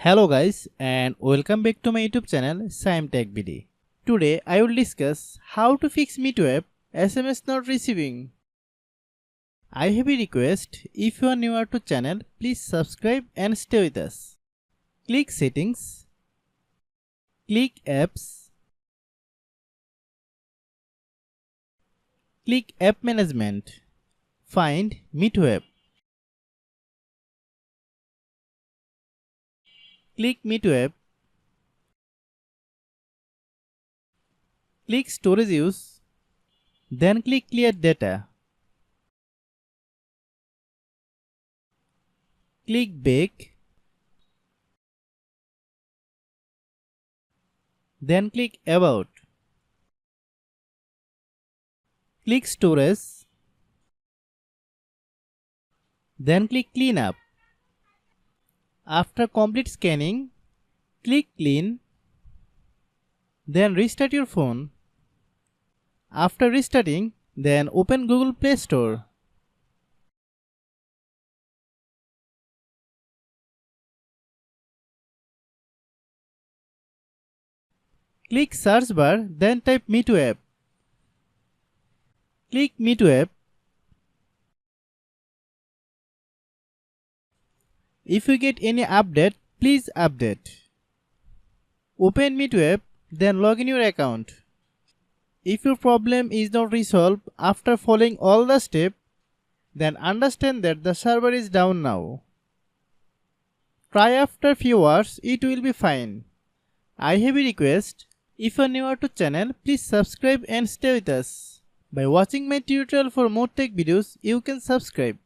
Hello guys and welcome back to my YouTube channel Shaem Tech BD. Today I will discuss how to fix MEETO app SMS not receiving. I have a request, if you are newer to channel, please subscribe and stay with us. Click Settings, click Apps, click App Management, find MEETO app. Click MEETO app, click Storage Use, then click Clear Data. Click Back, then click About. Click Storage, then click Clean Up. After complete scanning, click Clean, then restart your phone. After restarting, then open Google Play Store. Click Search bar, then type MEETO app. Click MEETO app. If you get any update, please update. Open MEETO app, then log in your account. If your problem is not resolved after following all the steps, then understand that the server is down now. Try after few hours, it will be fine. I have a request, if you are newer to channel, please subscribe and stay with us. By watching my tutorial for more tech videos, you can subscribe.